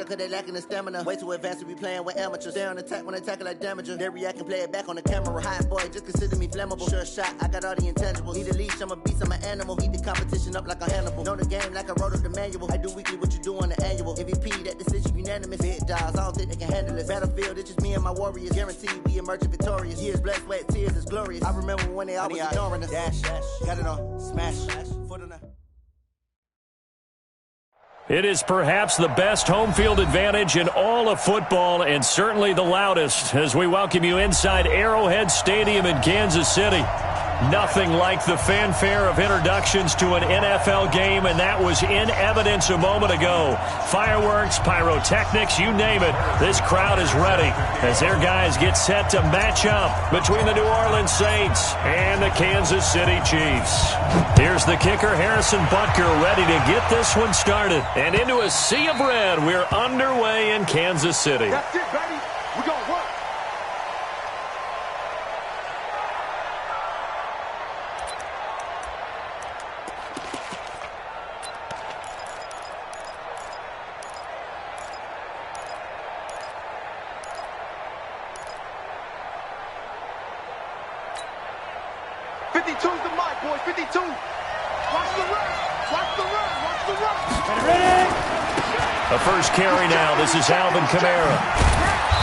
cause they lacking the stamina. Way too advanced to be playing with amateurs. Stay on attack when they tackle like damager. They react and play it back on the camera. Hot boy, just consider me flammable. Sure shot, I got all the intangibles. Need a leash, I'm a beast, I'm an animal. Heat the competition up like a Hannibal. Know the game like I wrote up the manual. I do weekly what you do on the annual. MVP, that decision unanimous. Hit dials, I don't think they can handle it. Battlefield, it's just me and my warriors. Guaranteed we emerging victorious. Years, blood, sweat, tears, it's glorious. I remember when they always ignoring us. Dash, got it on, smash, foot on the... It is perhaps the best home field advantage in all of football, and certainly the loudest, as we welcome you inside Arrowhead Stadium in Kansas City. Nothing like the fanfare of introductions to an NFL game, and that was in evidence a moment ago. Fireworks, pyrotechnics, you name it. This crowd is ready as their guys get set to match up between the New Orleans Saints and the Kansas City Chiefs. Here's the kicker, Harrison Butker, ready to get this one started. And into a sea of red, we're underway in Kansas City. That's it, baby. We're going to work. A first carry now. This is Alvin Kamara.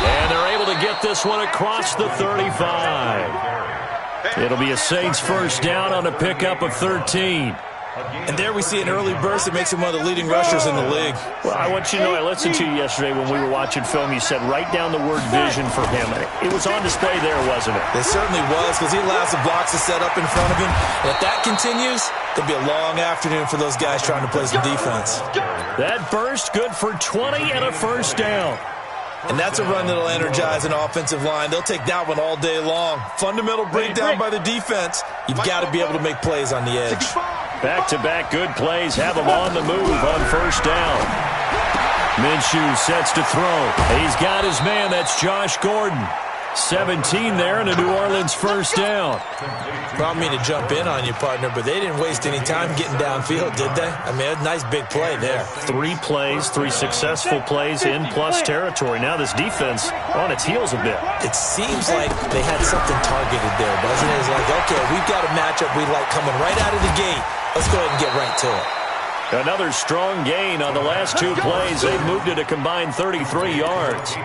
And they're able to get this one across the 35. It'll be a Saints first down on a pickup of 13. And there we see an early burst that makes him one of the leading rushers in the league. Well, I want you to know, I listened to you yesterday when we were watching film. You said write down the word vision for him. It was on display there, wasn't it? It certainly was, because he allows the blocks to set up in front of him. And if that continues, it'll be a long afternoon for those guys trying to play some defense. That burst, good for 20 and a first down. And that's a run that'll energize an offensive line. They'll take that one all day long. Fundamental breakdown by the defense. You've got to be able to make plays on the edge. Back-to-back good plays have him on the move on first down. Minshew sets to throw. He's got his man. That's Josh Gordon. 17 there and a New Orleans first down. Probably mean to jump in on you, partner, but they didn't waste any time getting downfield, did they? I mean, a nice big play there. 3 plays, 3 successful plays in plus territory. Now this defense on its heels a bit. It seems like they had something targeted there, doesn't it? It's like, okay, we've got a matchup we like coming right out of the gate. Let's go ahead and get right to it. Another strong gain on the last 2 plays. They've moved it a combined 33 yards.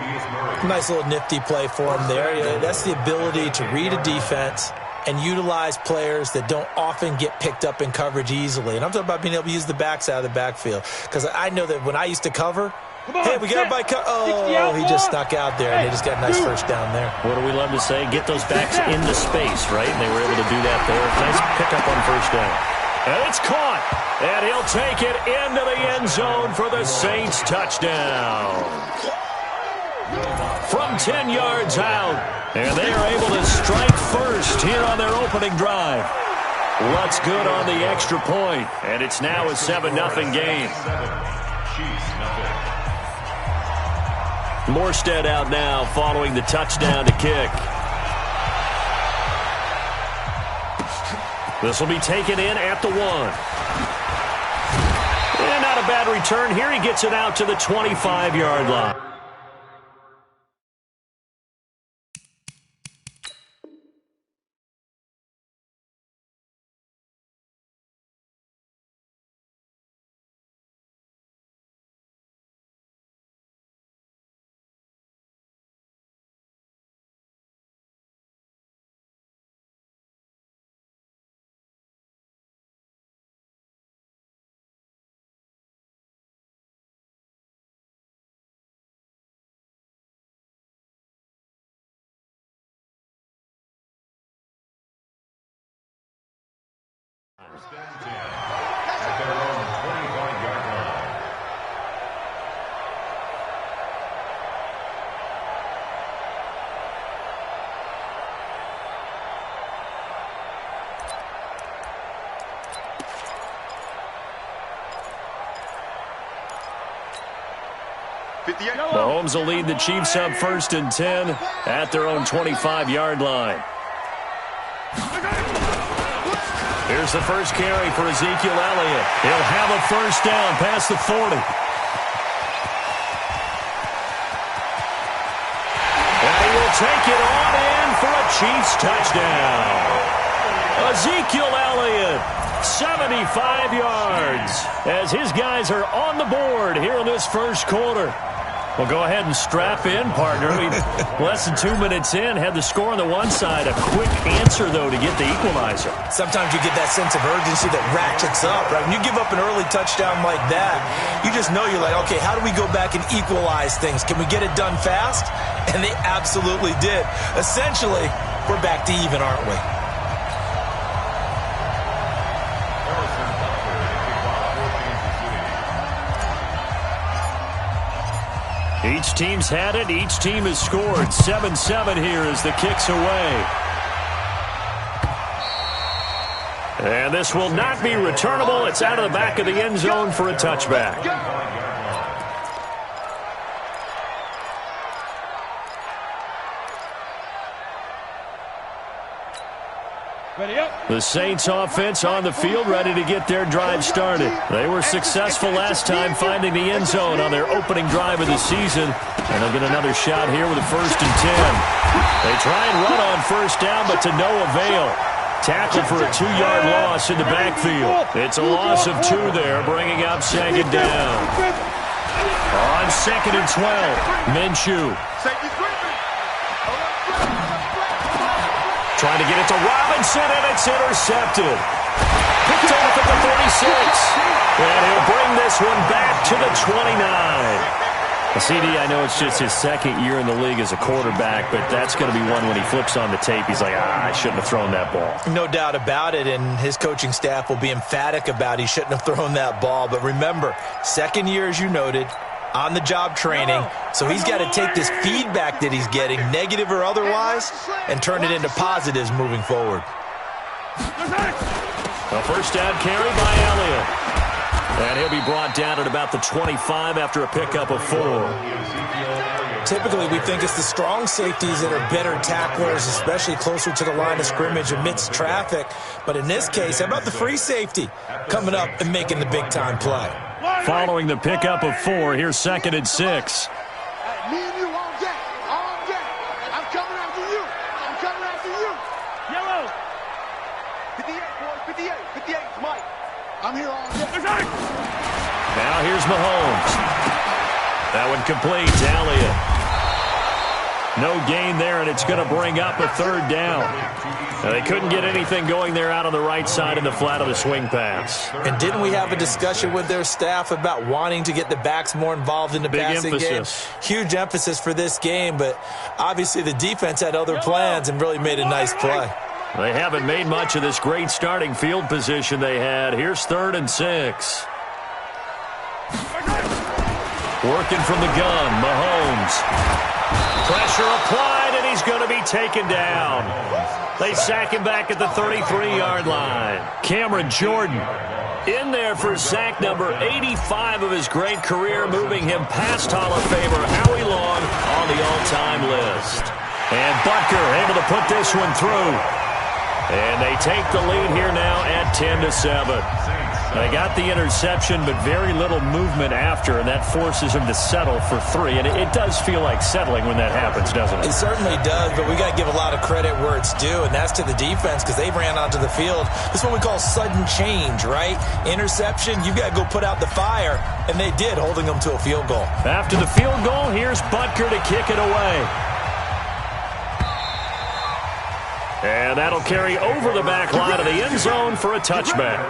Nice little nifty play for him there. That's the ability to read a defense and utilize players that don't often get picked up in coverage easily. And I'm talking about being able to use the backs out of the backfield. Because I know that when I used to cover, hey, we got by oh, he just snuck out there, and they just got a nice first down there. What do we love to say? Get those backs into space, right? And they were able to do that there. Nice pickup on first down. And it's caught. And he'll take it into the end zone for the Saints touchdown. From 10 yards out. And they are able to strike first here on their opening drive. What's good on the extra point? And it's now a 7-0 game. Morstead out now following the touchdown to kick. This will be taken in at the 1. And not a bad return here. He gets it out to the 25-yard line. At their own 25-yard line. Mahomes will lead the Chiefs up 1st and 10 at their own 25-yard line. Here's the first carry for Ezekiel Elliott. He'll have a first down past the 40. take it on in for a Chiefs touchdown. Ezekiel Elliott, 75 yards, as his guys are on the board here in this first quarter. Well, go ahead and strap in, partner. We've less than 2 minutes in, had the score on the one side. A quick answer, though, to get the equalizer. Sometimes you get that sense of urgency that ratchets up, right? When you give up an early touchdown like that, you just know you're like, okay, how do we go back and equalize things? Can we get it done fast? And they absolutely did. Essentially, we're back to even, aren't we? Each team's had it. Each team has scored. 7-7 here as the kick's away. And this will not be returnable. It's out of the back of the end zone for a touchback. The Saints offense on the field, ready to get their drive started. They were successful last time finding the end zone on their opening drive of the season. And they'll get another shot here with a 1st and 10. They try and run on first down, but to no avail. Tackle for a 2-yard loss in the backfield. It's a loss of 2 there, bringing up 2nd down. On 2nd and 12, Minshew. Trying to get it to Robinson, and it's intercepted. Picked off at the 36. And he'll bring this one back to the 29. CD, I know it's just his 2nd year in the league as a quarterback, but that's going to be one when he flips on the tape, he's like, I shouldn't have thrown that ball. No doubt about it, and his coaching staff will be emphatic about he shouldn't have thrown that ball. But remember, 2nd year, as you noted, on-the-job training, so he's got to take this feedback that he's getting, negative or otherwise, and turn it into positives moving forward. A first down carry by Elliott. And he'll be brought down at about the 25 after a pickup of 4. Typically, we think it's the strong safeties that are better tacklers, especially closer to the line of scrimmage amidst traffic. But in this case, how about the free safety coming up and making the big-time play? Following the pickup of 4, here's 2nd and 6. Hey, me and you all day. All day. I'm coming after you. I'm coming after you. Yellow. 58, boys. 58. 58, Mike. I'm here all day. Now here's Mahomes. That one complete to Elliott. No gain there, and it's going to bring up a 3rd down. Now, they couldn't get anything going there out on the right side in the flat of the swing pass. And didn't we have a discussion with their staff about wanting to get the backs more involved in the passing game? Huge emphasis for this game, but obviously the defense had other plans and really made a nice play. They haven't made much of this great starting field position they had. Here's 3rd and 6. Working from the gun, Mahomes. Pressure applied, and he's going to be taken down. They sack him back at the 33-yard line. Cameron Jordan in there for sack number 85 of his great career, moving him past Hall of Famer Howie Long on the all-time list. And Butker able to put this one through. And they take the lead here now at 10-7. They got the interception, but very little movement after, and that forces him to settle for 3. And it does feel like settling when that happens, doesn't it? It certainly does, but we got to give a lot of credit where it's due, and that's to the defense because they ran onto the field. This is what we call sudden change, right? Interception, you got to go put out the fire, and they did, holding them to a field goal. After the field goal, here's Butker to kick it away. And that'll carry over the back line of the end zone for a touchback.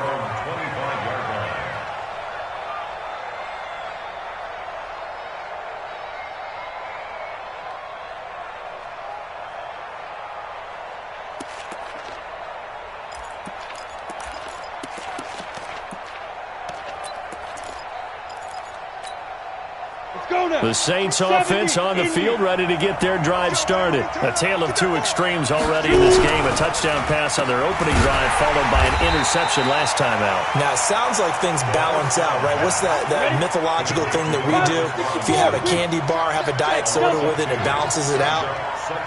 The Saints offense on the field, ready to get their drive started. A tale of 2 extremes already in this game. A touchdown pass on their opening drive, followed by an interception last time out. Now, it sounds like things balance out, right? What's that mythological thing that we do? If you have a candy bar, have a diet soda with it, it balances it out.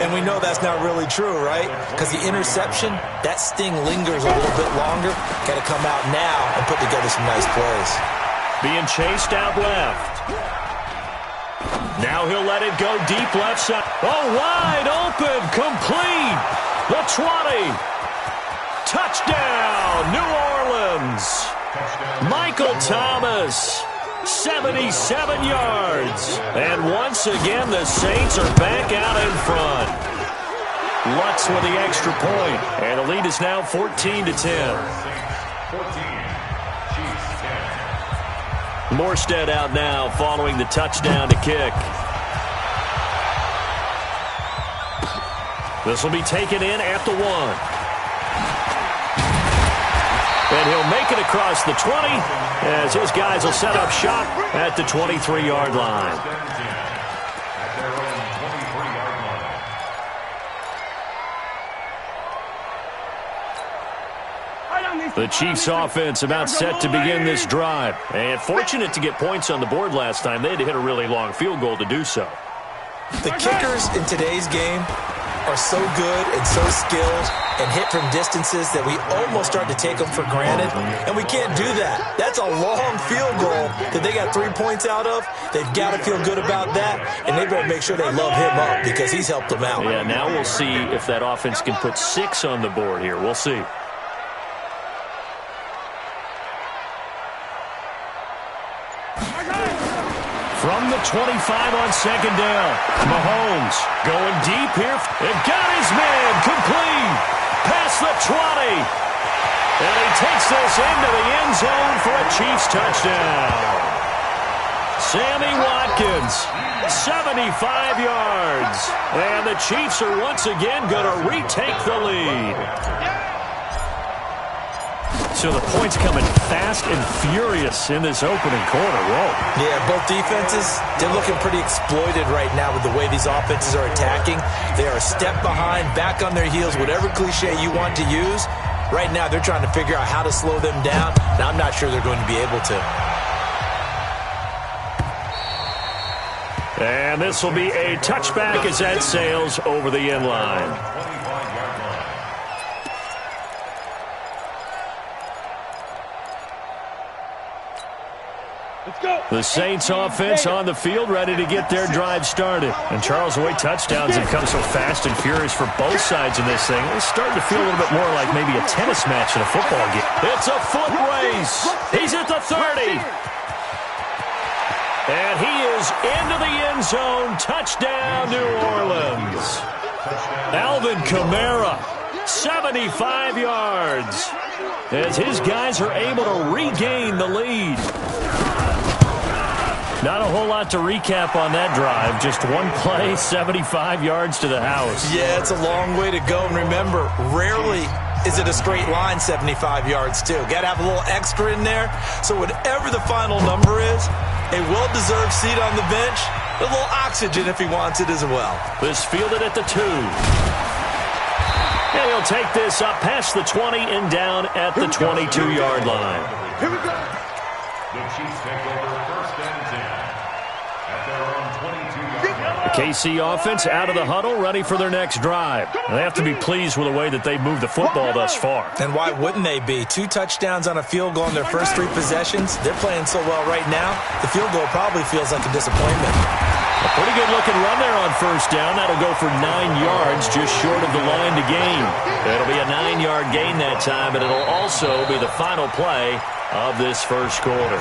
And we know that's not really true, right? Because the interception, that sting lingers a little bit longer. Got to come out now and put together some nice plays. Being chased out left. Now he'll let it go deep left side. Oh, wide open, complete. The 20. Touchdown, New Orleans. Michael Thomas, 77 yards. And once again, the Saints are back out in front. Lutz with the extra point, and the lead is now 14-10. Morstead out now following the touchdown to kick. This will be taken in at the 1. And he'll make it across the 20 as his guys will set up shop at the 23-yard line. The Chiefs offense about set to begin this drive. And fortunate to get points on the board last time. They had to hit a really long field goal to do so. The kickers in today's game are so good and so skilled and hit from distances that we almost start to take them for granted. And we can't do that. That's a long field goal that they got 3 points out of. They've got to feel good about that. And they better make sure they love him up because he's helped them out. Yeah, now we'll see if that offense can put 6 on the board here. We'll see. From the 25 on second down, Mahomes going deep here. And got his man complete. Past the 20. And he takes this into the end zone for a Chiefs touchdown. Sammy Watkins, 75 yards. And the Chiefs are once again going to retake the lead. So the points coming fast and furious in this opening quarter. Whoa. Yeah, both defenses, they're looking pretty exploited right now with the way these offenses are attacking. They are a step behind, back on their heels, whatever cliche you want to use. Right now, they're trying to figure out how to slow them down, and I'm not sure they're going to be able to. And this will be a touchback as that sails over the end line. The Saints offense on the field ready to get their drive started. And Charles, the way touchdowns have come so fast and furious for both sides in this thing, it's starting to feel a little bit more like maybe a tennis match in a football game. It's a foot race. He's at the 30. And he is into the end zone. Touchdown, New Orleans. Alvin Kamara, 75 yards. As his guys are able to regain the lead. Not a whole lot to recap on that drive. Just one play, 75 yards to the house. Yeah, it's a long way to go. And remember, rarely is it a straight line 75 yards, too. Got to have a little extra in there. So whatever the final number is, a well-deserved seat on the bench, a little oxygen if he wants it as well. This fielded at the 2. And he'll take this up past the 20 and down at the 22-yard line. Here we go. The Chiefs take over first and 10 at their own 22-yard line. The KC offense out of the huddle, ready for their next drive. And they have to be pleased with the way that they've moved the football thus far. And why wouldn't they be? 2 touchdowns on a field goal in their first 3 possessions. They're playing so well right now, the field goal probably feels like a disappointment. A pretty good-looking run there on first down. That'll go for 9 yards, just short of the line to gain. It'll be a 9-yard gain that time, but it'll also be the final play of this first quarter.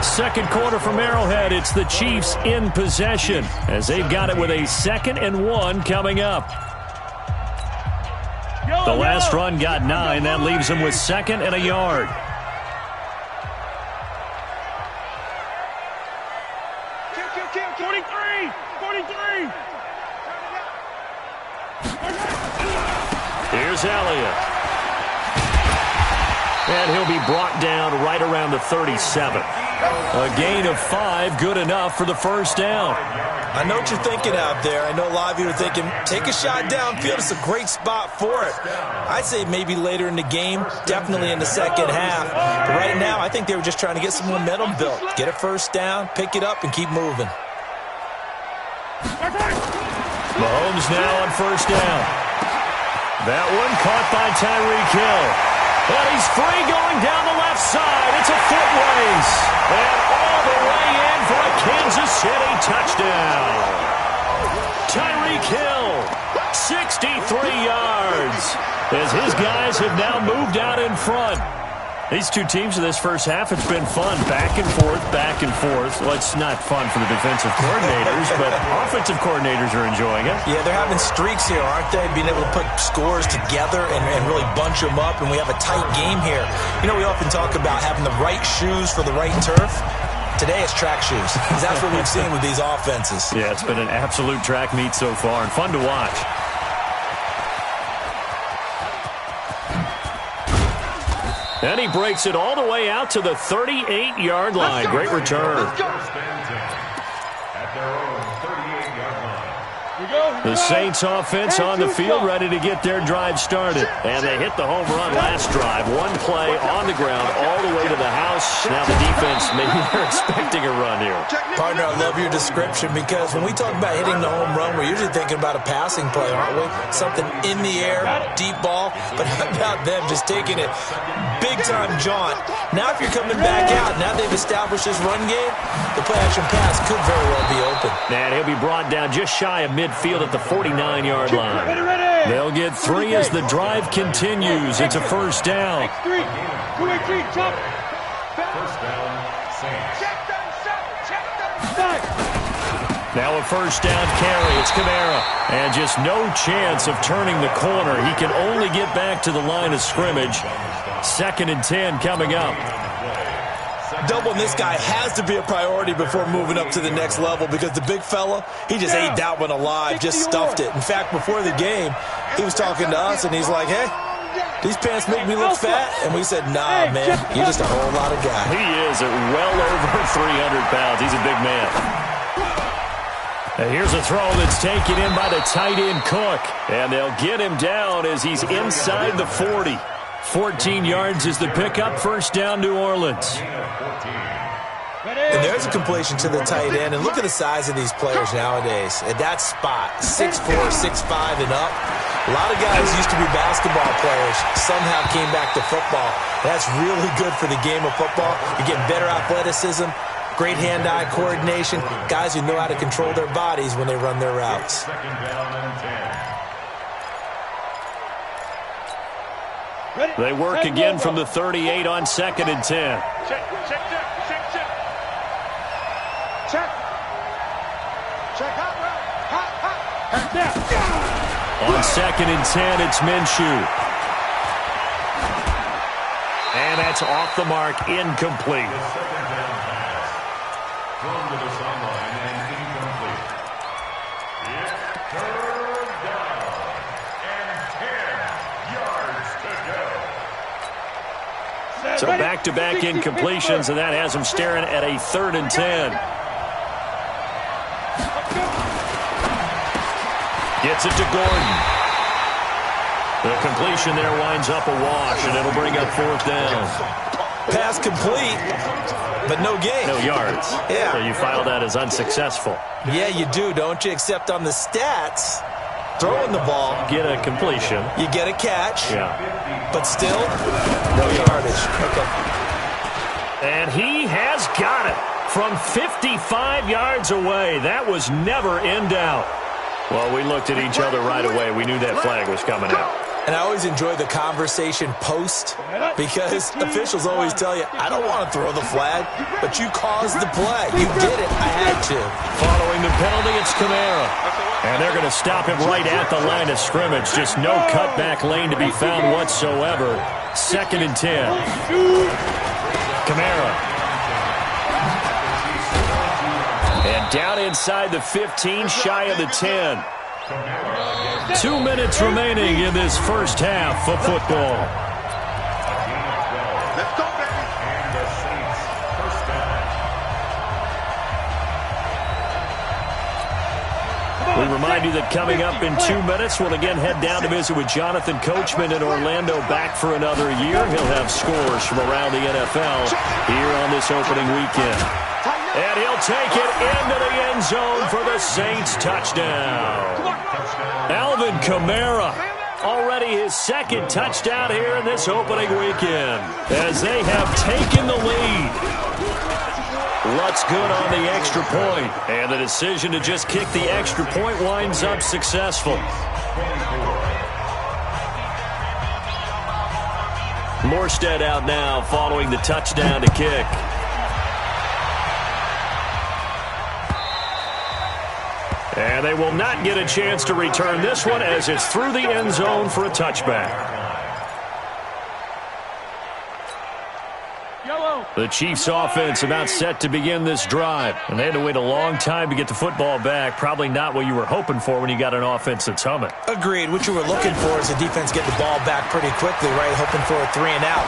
Second quarter from Arrowhead. It's the Chiefs in possession as they've got it with a 2nd and 1 coming up. The last run got 9. That leaves them with 2nd and a yard. Here's Elliott. And he'll be brought down right around the 37. A gain of 5, good enough for the first down. I know what you're thinking out there. I know a lot of you are thinking, take a shot downfield. It's a great spot for it. I'd say maybe later in the game, definitely in the second half. But right now, I think they were just trying to get some momentum built. Get a first down, pick it up, and keep moving. Mahomes now on first down. That one caught by Tyreek Hill. And he's free going down the left side. It's a foot race. And all the way in for a Kansas City touchdown. Tyreek Hill, 63 yards, as his guys have now moved out in front. These two teams in this first half, it's been fun. Back and forth, back and forth. Well, it's not fun for the defensive coordinators, but offensive coordinators are enjoying it. Yeah, they're having streaks here, aren't they? Being able to put scores together and really bunch them up, and we have a tight game here. You know, we often talk about having the right shoes for the right turf. Today it's track shoes, because that's what we've seen with these offenses. Yeah, it's been an absolute track meet so far, and fun to watch. And he breaks it all the way out to the 38-yard line. Great return. The Saints offense on the field, ready to get their drive started. And they hit the home run last drive. One play on the ground all the way to the house. Now the defense, maybe they're expecting a run here. Partner, I love your description, because when we talk about hitting the home run, we're usually thinking about a passing play, aren't we? Something in the air, deep ball. But how about them just taking it big-time jaunt? Now if you're coming back out, now they've established this run game, the play-action pass could very well be open. And he'll be brought down just shy of midfield at the 49-yard line. They'll get 3 as the drive continues. It's a first down. First down, Saints. Now a first down carry. It's Kamara. And just no chance of turning the corner. He can only get back to the line of scrimmage. 2nd and 10 coming up. Doubling this guy has to be a priority before moving up to the next level, because the big fella, he just ate that one alive, just stuffed it. In fact, before the game, he was talking to us, and he's like, hey, these pants make me look fat. And we said, nah, man, you're just a whole lot of guy. He is at well over 300 pounds. He's a big man. And here's a throw that's taken in by the tight end Cook. And they'll get him down as he's inside the 40. 14 yards is the pickup. First down, New Orleans. And there's a completion to the tight end. And look at the size of these players nowadays. At that spot, 6'4", 6'5", and up. A lot of guys used to be basketball players. Somehow came back to football. That's really good for the game of football. You're getting better athleticism, great hand-eye coordination, guys who know how to control their bodies when they run their routes. Second down and 10. They work again from the 38 on 2nd and 10. Check. On 2nd and 10, it's Minshew. And that's off the mark, incomplete. The second down pass. Thrown to the sideline and incomplete. It's third down and 10 yards to go. So back-to-back incompletions, and that has him staring at a 3rd and 10. Gets it to Gordon. The completion there winds up a wash, and it'll bring up 4th down. Pass complete, but no gain. No yards. Yeah. So you file that as unsuccessful. Yeah, you do, don't you? Except on the stats, throwing the ball, Get a completion. you get a catch, Yeah. but still, no yardage. Okay. And he has got it from 55 yards away. That was never in doubt. Well, we looked at each other right away. We knew that flag was coming out. And I always enjoy the conversation post, because officials always tell you, I don't want to throw the flag, but you caused the play. You did it. I had to. Following the penalty, it's Kamara. And they're going to stop him right at the line of scrimmage. Just no cutback lane to be found whatsoever. 2nd and 10. Kamara. And down inside the 15, shy of the 10. 2 minutes remaining in this first half of football. Let's go, baby. And the Saints first down. We remind you that coming up in 2 minutes, we'll again head down to visit with Jonathan Coachman in Orlando, back for another year. He'll have scores from around the NFL here on this opening weekend. And he'll take it into the end zone for the Saints touchdown. Alvin Kamara Already his second touchdown here in this opening weekend as they have taken the lead. Lutz good on the extra point, and the decision to just kick the extra point winds up successful. Morstead out now following the touchdown to kick. And they will not get a chance to return this one as it's through the end zone for a touchback. The Chiefs offense about set to begin this drive. And they had to wait a long time to get the football back. Probably not what you were hoping for when you got an offense that's humming. Agreed. What you were looking for is the defense get the ball back pretty quickly, right? Hoping for a 3 and out.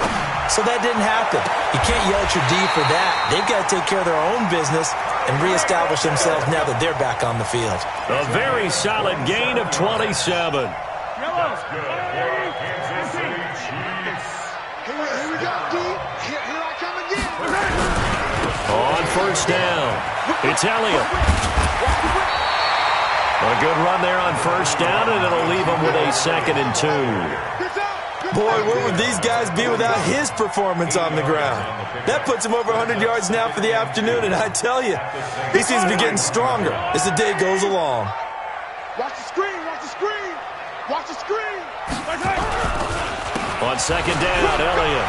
So that didn't happen. You can't yell at your D for that. They've got to take care of their own business and reestablish themselves now that they're back on the field. A very solid gain of 27. That's good for Kansas City Chiefs. Here we go, D. Here I come again. On first down, it's Elliott. A good run there on first down, and it'll leave them with a 2nd and 2. Boy, where would these guys be without his performance on the ground? That puts him over 100 yards now for the afternoon, and I tell you, he seems to be getting stronger as the day goes along. Watch the screen, watch the screen. Watch the screen. On second down, Elliott.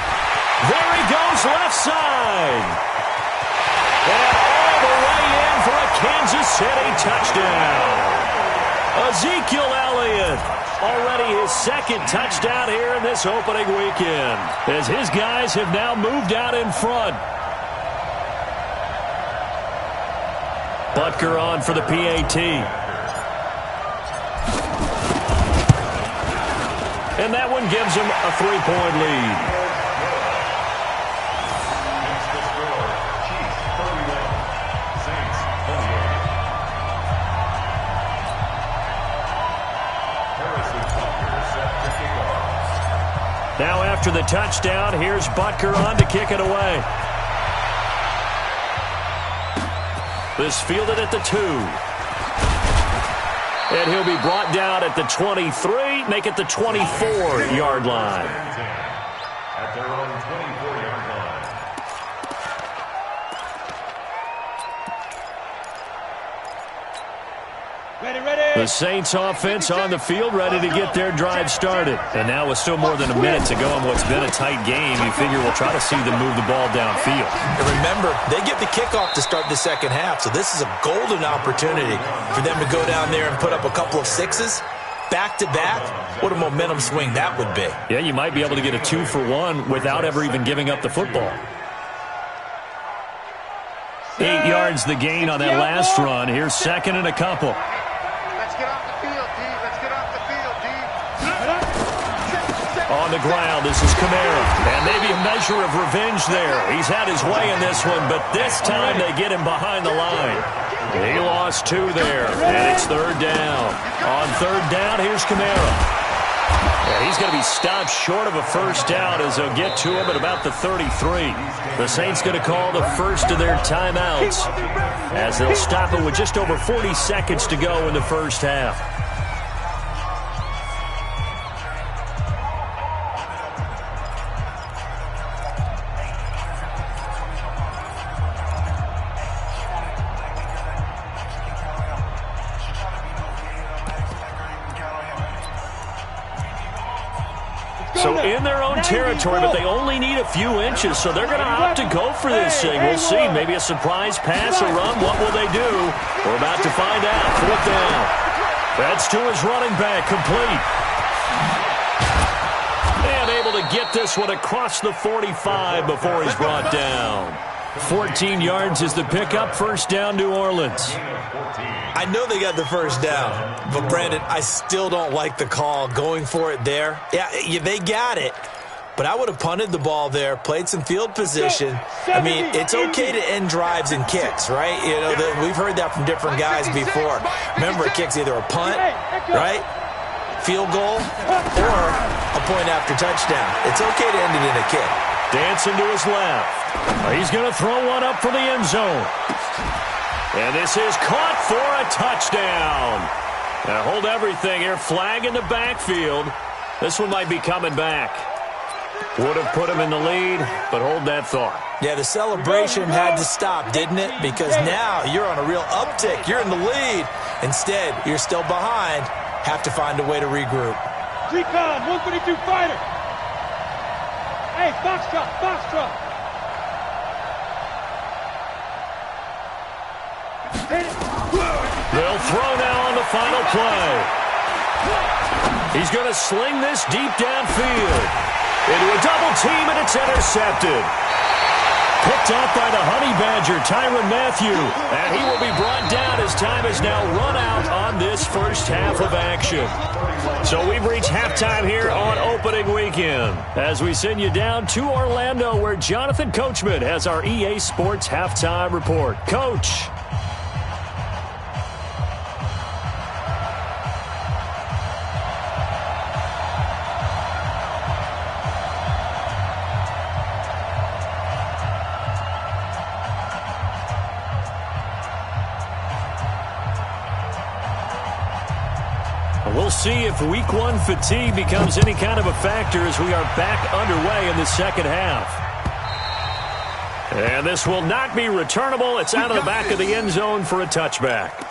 There he goes, left side. And all the way in for a Kansas City touchdown. Ezekiel Elliott. Already his 2nd touchdown here in this opening weekend, as his guys have now moved out in front. Butker on for the PAT. And that one gives him a 3-point lead. Now after the touchdown, here's Butker on to kick it away. This fielded at the 2. And he'll be brought down at the 23, make it the 24-yard line. At their own 24-yard line. The Saints offense on the field, ready to get their drive started. And now with still more than a minute to go in what's been a tight game, you figure we'll try to see them move the ball downfield. And remember, they get the kickoff to start the second half, so this is a golden opportunity for them to go down there and put up a couple of 6s. Back-to-back, what a momentum swing that would be. Yeah, you might be able to get a 2-for-1 without ever even giving up the football. 8 yards the gain on that last run. Here's 2nd and a couple. Let's get off the field, D. Let's get off the field, D. On the ground, this is Kamara. And maybe a measure of revenge there. He's had his way in this one, but this time they get him behind the line. He lost 2 there, and it's 3rd down. On 3rd down, here's Kamara. Yeah, he's going to be stopped short of a first down as they'll get to him at about the 33. The Saints going to call the first of their timeouts as they'll stop it with just over 40 seconds to go in the first half. So in their own territory, but they only need a few inches, so they're going to opt to go for this thing. We'll see. Maybe a surprise pass or run. What will they do? We're about to find out. 4th down. That's to his running back, complete. And able to get this one across the 45 before he's brought down. 14 yards is the pickup. First down, New Orleans. I know they got the first down, but Brandon, I still don't like the call going for it there. Yeah, they got it, but I would have punted the ball there, played some field position. I mean, it's okay to end drives and kicks, right? You know, we've heard that from different guys before. Remember, a kick's either a punt, right, field goal, or a point after touchdown. It's okay to end it in a kick. Dancing to his left. He's going to throw one up for the end zone. And this is caught for a touchdown. Now hold everything here. Flag in the backfield. This one might be coming back. Would have put him in the lead, but hold that thought. Yeah, the celebration had to stop, didn't it? Because now you're on a real uptick. You're in the lead. Instead, you're still behind. Have to find a way to regroup. Recon, 132 fighter. Hey, Foxtrot, Foxtrot. They'll throw now on the final play. He's going to sling this deep downfield. Into a double team, and it's intercepted. Picked up by the Honey Badger, Tyrann Mathieu. And he will be brought down as time has now run out on this first half of action. So we've reached halftime here on opening weekend as we send you down to Orlando where Jonathan Coachman has our EA Sports halftime report. Coach. We'll see if week one fatigue becomes any kind of a factor as we are back underway in the second half. And this will not be returnable. It's out of the back of the end zone for a touchback.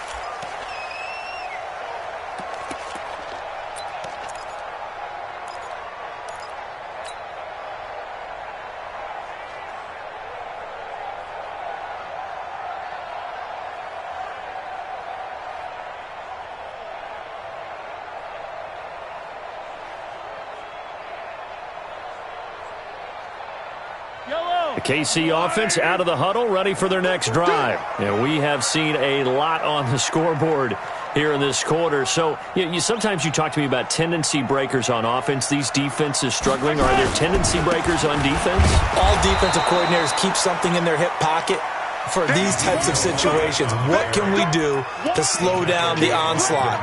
The KC offense out of the huddle, ready for their next drive. And we have seen a lot on the scoreboard here in this quarter. So sometimes you talk to me about tendency breakers on offense. These defenses struggling. Are there tendency breakers on defense? All defensive coordinators keep something in their hip pocket for these types of situations. What can we do to slow down the onslaught?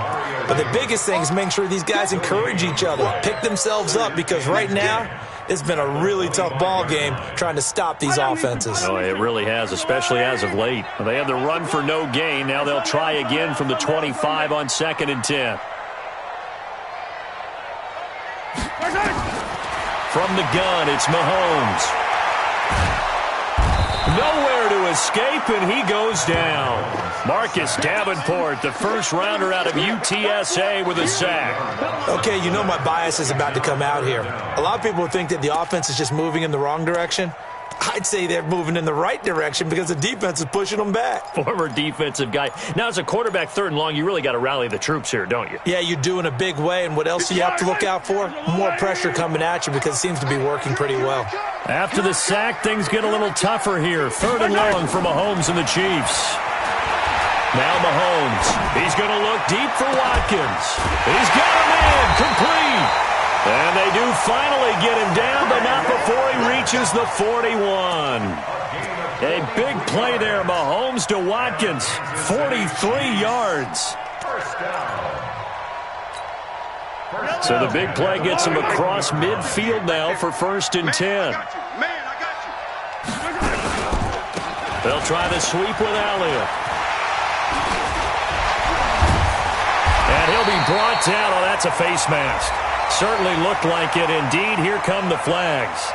But the biggest thing is making sure these guys encourage each other, pick themselves up, because right now it's been a really tough ball game trying to stop these offenses. Oh, it really has, especially as of late. They had the run for no gain. Now they'll try again from the 25 on 2nd and 10. From the gun, it's Mahomes. Nowhere to escape, and he goes down. Marcus Davenport, the first rounder out of UTSA with a sack. Okay, you know my bias is about to come out here. A lot of people think that the offense is just moving in the wrong direction. I'd say they're moving in the right direction because the defense is pushing them back. Former defensive guy. Now, as a quarterback, 3rd and long, you really got to rally the troops here, don't you? Yeah, you do in a big way, and what else do you have to look out for? More pressure coming at you because it seems to be working pretty well. After the sack, things get a little tougher here. 3rd and long for Mahomes and the Chiefs. Now Mahomes. He's going to look deep for Watkins. He's got him in. Complete. And they do finally get him down, but not before he reaches the 41. A big play there, Mahomes to Watkins. 43 yards. So the big play gets him across midfield now for 1st and 10. They'll try the sweep with Elliott. And he'll be brought down. Oh, that's a face mask. Certainly looked like it. Indeed, here come the flags.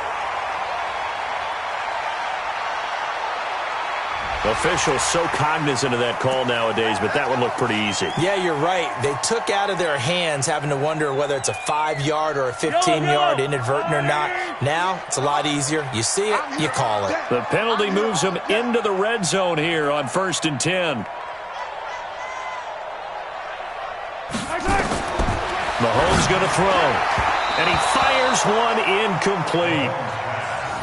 Officials so cognizant of that call nowadays, but that one looked pretty easy. Yeah, you're right. They took out of their hands having to wonder whether it's a 5-yard or a 15-yard inadvertent or not. Now, it's a lot easier. You see it, you call it. The penalty moves them into the red zone here on 1st and 10. Mahomes going to throw, and he fires one incomplete.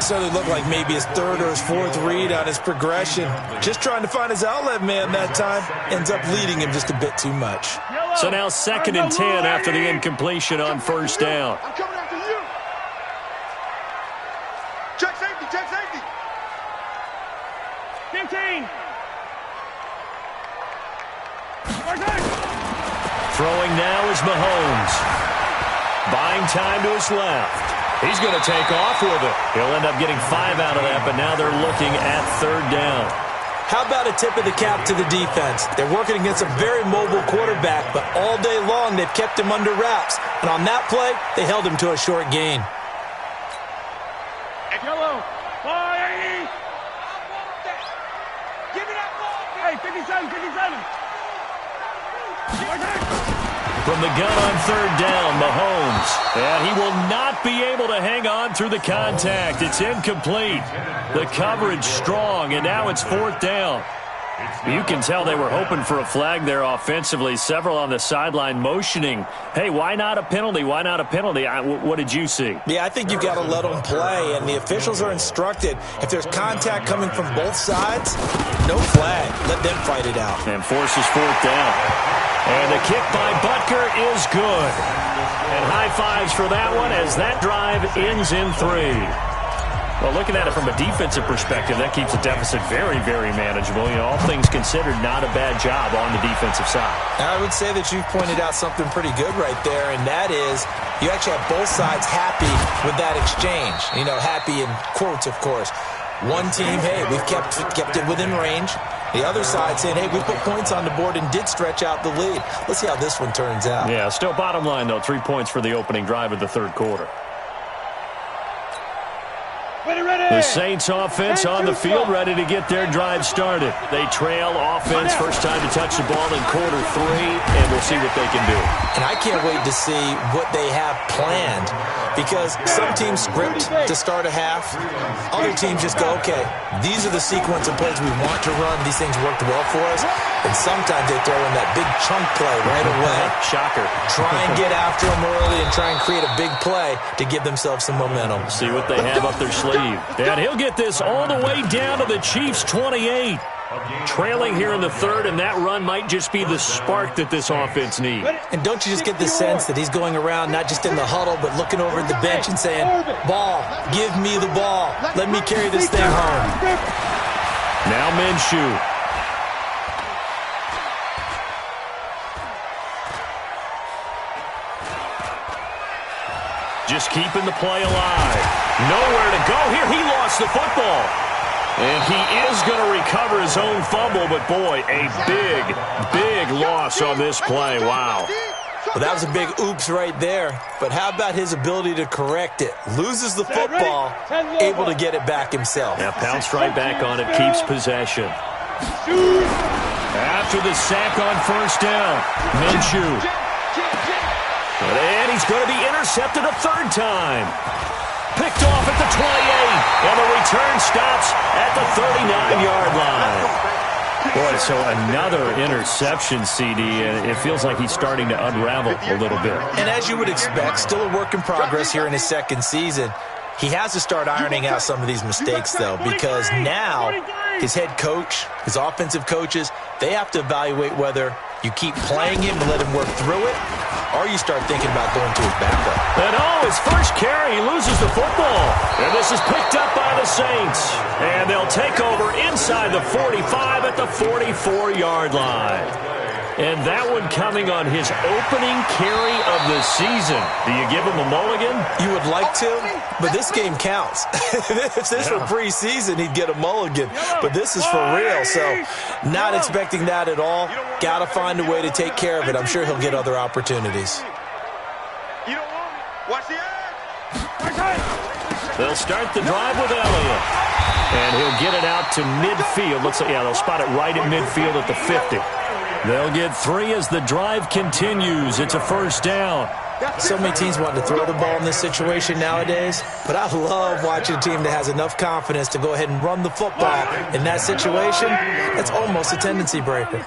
So it looked like maybe his 3rd or his 4th read on his progression. Just trying to find his outlet man that time. Ends up leading him just a bit too much. So now 2nd and 10 after the incompletion on 1st down. I'm coming after you. Check safety, check safety. 15. Throwing now is Mahomes. Buying time to his left. He's going to take off with it. He'll end up getting 5 out of that, but now they're looking at 3rd down. How about a tip of the cap to the defense? They're working against a very mobile quarterback, but all day long they've kept him under wraps. And on that play, they held him to a short gain. Yellow. 480. Give me that ball. Hey, 57, 57. From the gun on third down, Mahomes. And he will not be able to hang on through the contact. It's incomplete. The coverage strong, and now it's fourth down. You can tell they were hoping for a flag there offensively. Several on the sideline motioning, hey, why not a penalty? Why not a penalty? What did you see? Yeah, I think you've got to let them play, and the officials are instructed. If there's contact coming from both sides, no flag. Let them fight it out. And forces fourth down. And the kick by Butker is good. And high fives for that one as that drive ends in 3. Well, looking at it from a defensive perspective, that keeps the deficit very, very manageable. You know, all things considered, not a bad job on the defensive side. I would say that you've pointed out something pretty good right there, and that is you actually have both sides happy with that exchange. You know, happy in quotes, of course. One team, hey, we've kept it within range. The other side saying, hey, we put points on the board and did stretch out the lead. Let's see how this one turns out. Yeah, still bottom line, though, 3 points for the opening drive of the third quarter. The Saints offense on the field, ready to get their drive started. They trail offense, first time to touch the ball in quarter 3, and we'll see what they can do. And I can't wait to see what they have planned, because some teams script to start a half. Other teams just go, okay, these are the sequence of plays we want to run. These things worked well for us. And sometimes they throw in that big chunk play right away. Shocker. Try and get after them early and try and create a big play to give themselves some momentum. See what they have up their sleeve. And he'll get this all the way down to the Chiefs' 28. Trailing here in the third, and that run might just be the spark that this offense needs. And don't you just get the sense that he's going around not just in the huddle, but looking over at the bench and saying, ball, give me the ball. Let me carry this thing home. Now Minshew. Just keeping the play alive. Nowhere to go here. He lost the football. And he is going to recover his own fumble, but boy, a big, big loss on this play. Wow. Well, that was a big oops right there. But how about his ability to correct it? Loses the football, able to get it back himself. Yeah, pounced right back on it, keeps possession. After the sack on first down, Minshew. And he's going to be intercepted a third time. Picked off at the 28, and the return stops at the 39-yard line. Boy, so another interception, CD, and it feels like he's starting to unravel a little bit. And as you would expect, still a work in progress here in his second season. He has to start ironing out some of these mistakes, though, because now his head coach, his offensive coaches, they have to evaluate whether you keep playing him and let him work through it, or you start thinking about going to his backup. And his first carry, he loses the football. And this is picked up by the Saints. And they'll take over inside the 45 at the 44-yard line. And that one coming on his opening carry of the season. Do you give him a mulligan? You would like to, but this game counts. If this were preseason, he'd get a mulligan. But this is for real, so not expecting that at all. Got to find a way to take care of it. I'm sure he'll get other opportunities. They'll start the drive with Elliott. And he'll get it out to midfield. Looks like, yeah, they'll spot it right at midfield at the 50. They'll get 3 as the drive continues. It's a first down. So many teams want to throw the ball in this situation nowadays, but I love watching a team that has enough confidence to go ahead and run the football. In that situation, that's almost a tendency breaker.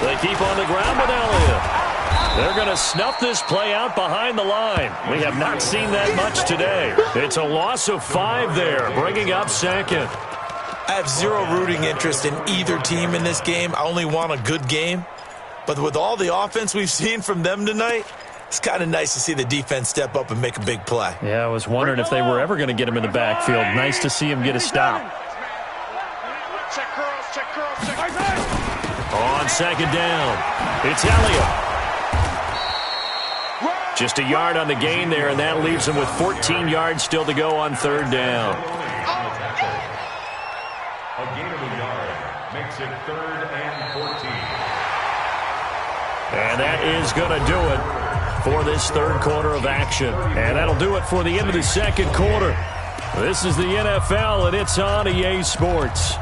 They keep on the ground with Elliott. They're going to snuff this play out behind the line. We have not seen that much today. It's a loss of 5 there, bringing up second. I have zero rooting interest in either team in this game. I only want a good game. But with all the offense we've seen from them tonight, it's kind of nice to see the defense step up and make a big play. Yeah, I was wondering if they were ever going to get him in the backfield. Nice to see him get a stop. On second down, it's Elliott. Just a yard on the gain there, and that leaves him with 14 yards still to go on third down. makes it 3rd and 14. And that is going to do it for this third quarter of action. And that'll do it for the end of the second quarter. This is the NFL, and it's on EA Sports.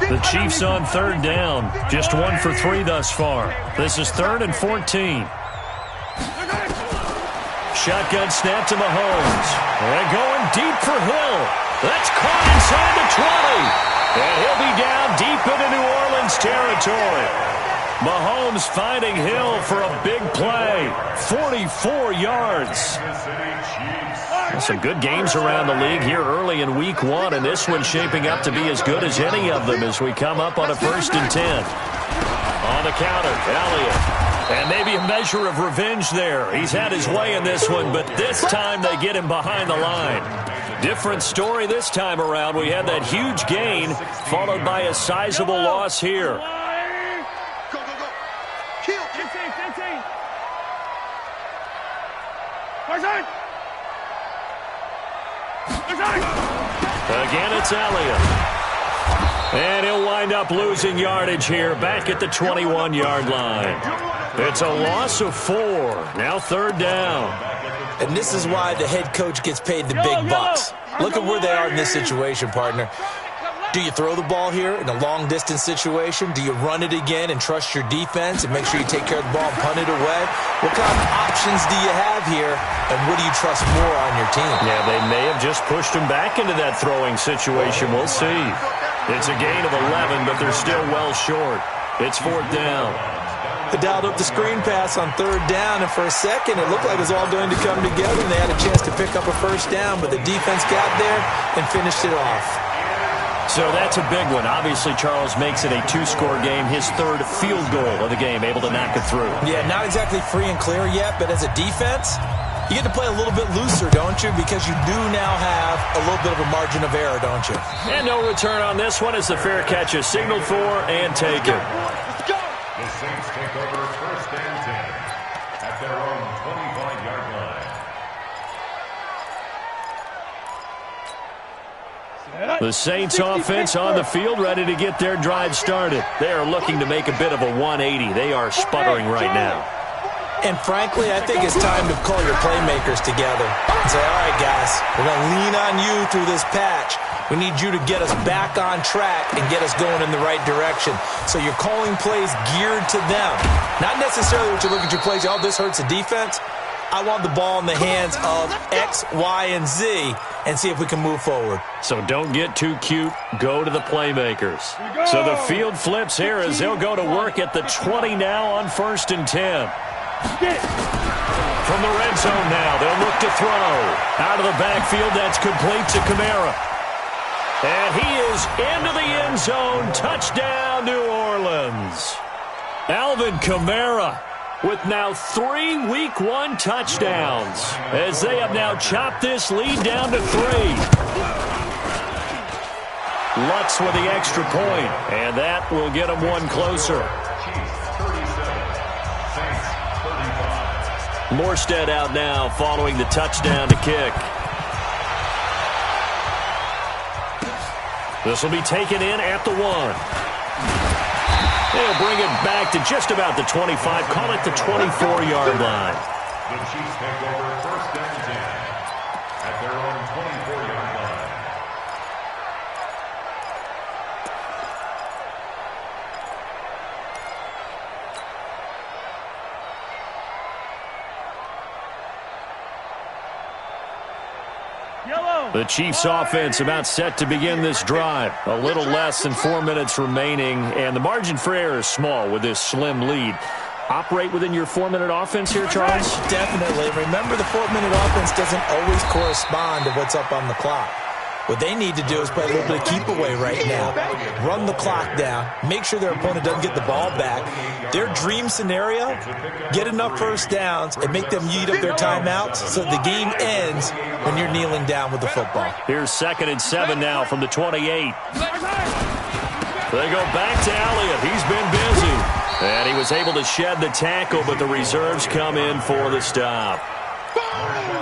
The Chiefs on third down. Just 1 for 3 thus far. This is 3rd and 14. Shotgun snap to Mahomes. And going deep for Hill. That's caught inside the 20. And he'll be down deep into New Orleans territory. Mahomes finding Hill for a big play. 44 yards. Some good games around the league here early in week 1, and this one's shaping up to be as good as any of them as we come up on a 1st and 10. On the counter, Elliott. And maybe a measure of revenge there. He's had his way in this one, but this time they get him behind the line. Different story this time around. We had that huge gain followed by a sizable loss here. Go, go, go. Kill. 15. Again, it's Elliott. And he'll wind up losing yardage here back at the 21-yard line. It's a loss of 4. Now 3rd down. And this is why the head coach gets paid the big bucks. Look at where they are in this situation, partner. Do you throw the ball here in a long-distance situation? Do you run it again and trust your defense and make sure you take care of the ball and punt it away? What kind of options do you have here, and what do you trust more on your team? Yeah, they may have just pushed him back into that throwing situation. We'll see. It's a gain of 11, but they're still well short. It's 4th down. They dialed up the screen pass on 3rd down, and for a second it looked like it was all going to come together, and they had a chance to pick up a 1st down, but the defense got there and finished it off. So that's a big one. Obviously, Charles makes it a 2-score game. His 3rd field goal of the game, able to knock it through. Yeah, not exactly free and clear yet, but as a defense, you get to play a little bit looser, don't you? Because you do now have a little bit of a margin of error, don't you? And no return on this one as the fair catch is signaled for and taken. Let's go. The Saints take over 1st and 10 at their own 25-yard line. The Saints offense on the field, ready to get their drive started. They are looking to make a bit of a 180. They are sputtering right now. And frankly, I think it's time to call your playmakers together and say, all right, guys, we're going to lean on you through this patch. We need you to get us back on track and get us going in the right direction. So you're calling plays geared to them. Not necessarily what you look at your plays, oh, this hurts the defense. I want the ball in the hands of X, Y, and Z and see if we can move forward. So don't get too cute. Go to the playmakers. So the field flips here as they'll go to work at the 20 now on 1st and 10. From the red zone now, they'll look to throw. Out of the backfield, that's complete to Kamara. And he is into the end zone. Touchdown, New Orleans. Alvin Kamara with now 3 Week 1 touchdowns as they have now chopped this lead down to 3. Lutz with the extra point, and that will get them one closer. Morstead out now following the touchdown to kick. This will be taken in at the 1. They'll bring it back to just about the 25, call it the 24-yard line. The Chiefs take over 1st and 10 at their own 24-yard line. The Chiefs offense about set to begin this drive. A little less than 4 minutes remaining, and the margin for error is small with this slim lead. Operate within your 4-minute offense here, Charles? Definitely. Remember, the 4-minute offense doesn't always correspond to what's up on the clock. What they need to do is play a little bit of keep away right now. Run the clock down. Make sure their opponent doesn't get the ball back. Their dream scenario, get enough 1st downs and make them eat up their timeouts so the game ends when you're kneeling down with the football. Here's 2nd and 7 now from the 28. They go back to Elliott. He's been busy. And he was able to shed the tackle, but the reserves come in for the stop.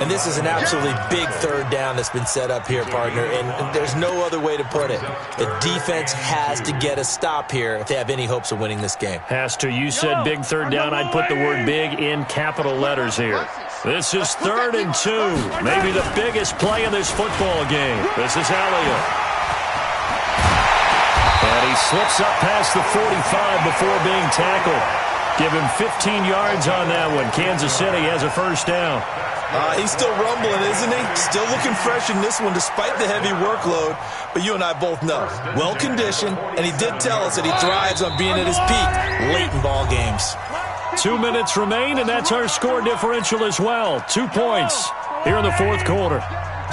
And this is an absolutely big third down that's been set up here, partner, and there's no other way to put it. The defense has to get a stop here if they have any hopes of winning this game. Has to. You said big third down. I'd put the word big in capital letters here. This is 3rd and 2. Maybe the biggest play in this football game. This is Elliott. And he slips up past the 45 before being tackled. Give him 15 yards on that one. Kansas City has a first down. He's still rumbling, isn't he? Still looking fresh in this one despite the heavy workload. But you and I both know, well-conditioned, and he did tell us that he thrives on being at his peak late in ball games. 2 minutes remain, and that's our score differential as well. 2 points here in the fourth quarter.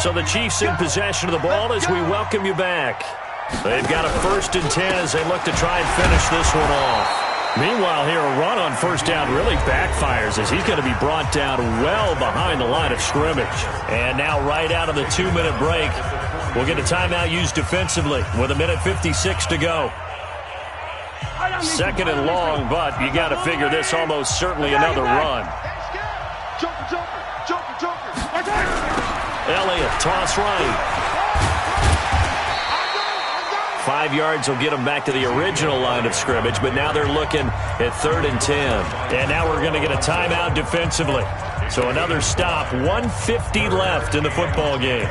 So the Chiefs in possession of the ball as we welcome you back. They've got a 1st and 10 as they look to try and finish this one off. Meanwhile, here a run on first down really backfires as he's going to be brought down well behind the line of scrimmage. And now right out of the 2-minute break, we'll get a timeout used defensively with 1:56 to go. 2nd and long, but you got to figure this almost certainly another run. Elliott, toss right. 5 yards will get them back to the original line of scrimmage, but now they're looking at 3rd and 10. And now we're going to get a timeout defensively. So another stop, 1:50 left in the football game.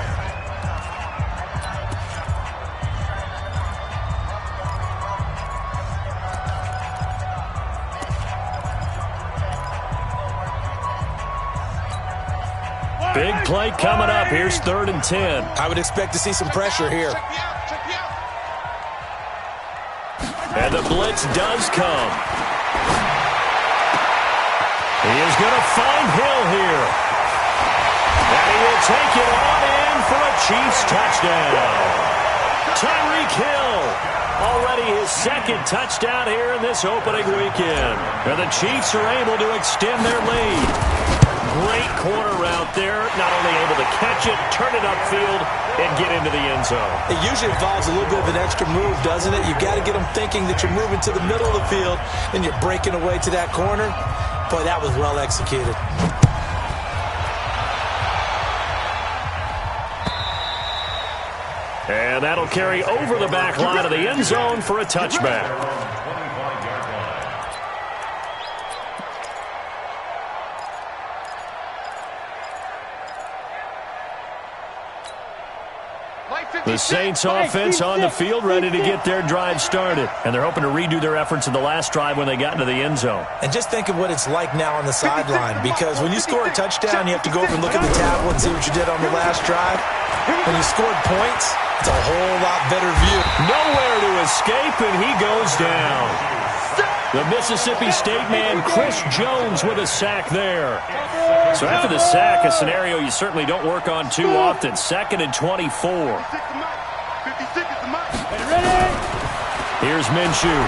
Big play coming up. Here's 3rd and 10. I would expect to see some pressure here. And the blitz does come. He is going to find Hill here. And he will take it on in for a Chiefs touchdown. Tyreek Hill, already his 2nd touchdown here in this opening weekend. And the Chiefs are able to extend their lead. Great corner route there. Not only able to catch it, turn it upfield, and get into the end zone. It usually involves a little bit of an extra move, doesn't it? You've got to get them thinking that you're moving to the middle of the field and you're breaking away to that corner. Boy, that was well executed. And that'll carry over the back line of the end zone for a touchback. The Saints offense on the field, ready to get their drive started. And they're hoping to redo their efforts in the last drive when they got into the end zone. And just think of what it's like now on the sideline, because when you score a touchdown, you have to go over and look at the tablet and see what you did on the last drive. When you scored points, it's a whole lot better view. Nowhere to escape, and he goes down. The Mississippi State man, Chris Jones, with a sack there. So after the sack, a scenario you certainly don't work on too often. 2nd and 24. Here's Minshew.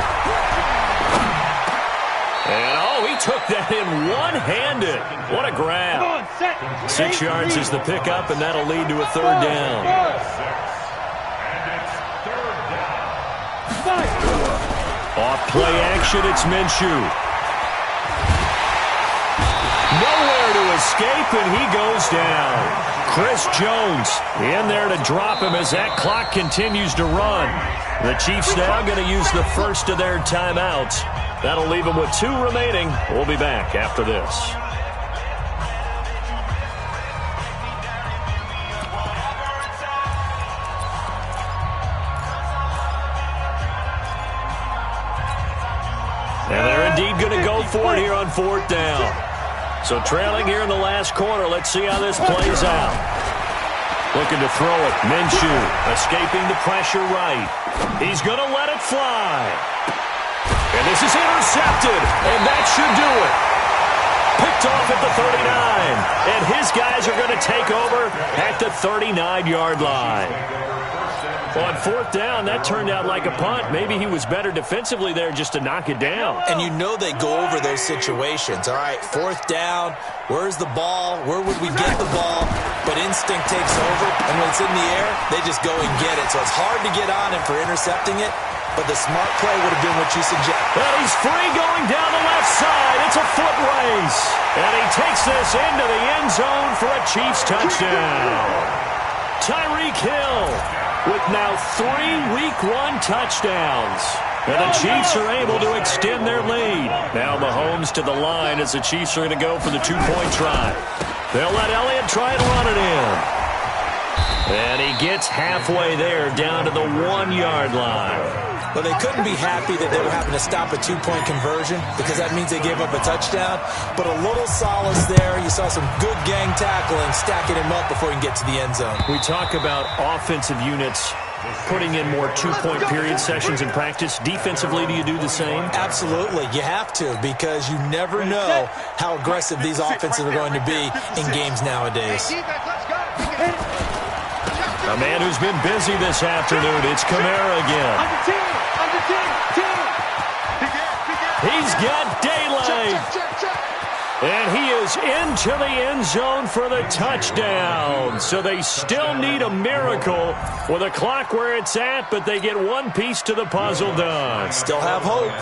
And, he took that in one-handed. What a grab. 6 yards is the pickup, and that'll lead to a 3rd down. Off play action, it's Minshew. Nowhere to escape, and he goes down. Chris Jones in there to drop him as that clock continues to run. The Chiefs now going to use the first of their timeouts. That'll leave them with 2 remaining. We'll be back after this. And they're indeed going to go for it here on 4th down. So trailing here in the last quarter, let's see how this plays out. Looking to throw it. Minshew escaping the pressure right. He's going to let it fly. And this is intercepted, and that should do it. Picked off at the 39, and his guys are going to take over at the 39-yard line. On 4th down, that turned out like a punt. Maybe he was better defensively there just to knock it down. And you know they go over those situations. All right, 4th down, where's the ball? Where would we get the ball? But instinct takes over, and when it's in the air, they just go and get it. So it's hard to get on him for intercepting it. but the smart play would have been what you suggest. And he's free going down the left side. It's a foot race. And he takes this into the end zone for a Chiefs touchdown. Tyreek Hill with now 3 Week 1 touchdowns. And the Chiefs are able to extend their lead. Now Mahomes to the line as the Chiefs are going to go for the 2-point try. They'll let Elliott try and run it in. And he gets halfway there down to the 1-yard line. Well, they couldn't be happy that they were having to stop a 2-point conversion because that means they gave up a touchdown. But a little solace there. You saw some good gang tackling, stacking him up before he can get to the end zone. We talk about offensive units putting in more 2-point period sessions in practice. Defensively, do you do the same? Absolutely. You have to because you never know how aggressive these offenses are going to be in games nowadays. A man who's been busy this afternoon, it's Kamara again. He's got daylight. And he is into the end zone for the touchdown. So they still need a miracle with a clock where it's at, but they get one piece to the puzzle done. Still have hope.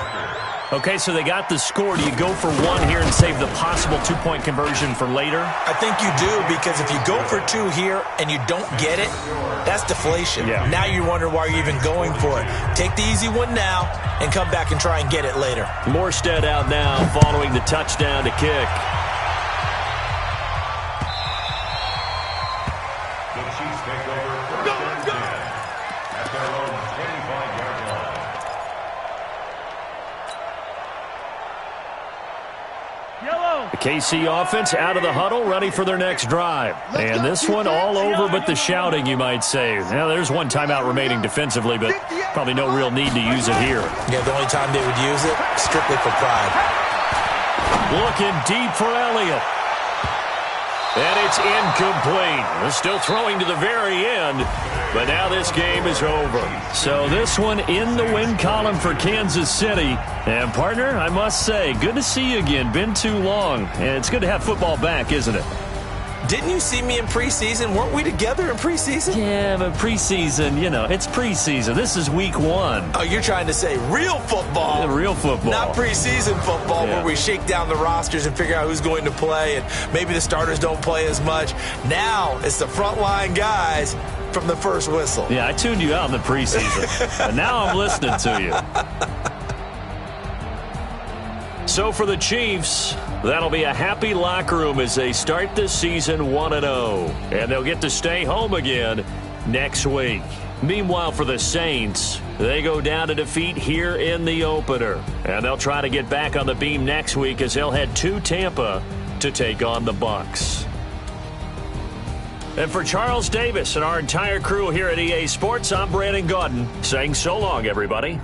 Okay, so they got the score. Do you go for one here and save the possible 2-point conversion for later? I think you do because if you go for 2 here and you don't get it, that's deflation. Yeah. Now you wonder why you're even going for it. Take the easy one now and come back and try and get it later. Morstead out now following the touchdown to kick. The Chiefs take over first and 10 at their own 25-yard line. The KC offense out of the huddle, ready for their next drive. And this one all over but the shouting, you might say. Now, there's one timeout remaining defensively, but probably no real need to use it here. Yeah, the only time they would use it, strictly for pride. Looking deep for Elliott. And it's incomplete. They're still throwing to the very end, but now this game is over. So this one in the win column for Kansas City. And, partner, I must say, good to see you again. Been too long. And it's good to have football back, isn't it? Didn't you see me in preseason? Weren't we together in preseason? Yeah, but preseason, you know, it's preseason. This is week 1. Oh, you're trying to say real football. Yeah, real football. Not preseason football where we shake down the rosters and figure out who's going to play and maybe the starters don't play as much. Now it's the frontline guys from the first whistle. Yeah, I tuned you out in the preseason. And now I'm listening to you. So for the Chiefs, that'll be a happy locker room as they start this season 1-0. And they'll get to stay home again next week. Meanwhile, for the Saints, they go down to defeat here in the opener. And they'll try to get back on the beam next week as they'll head to Tampa to take on the Bucs. And for Charles Davis and our entire crew here at EA Sports, I'm Brandon Gaudin saying so long, everybody.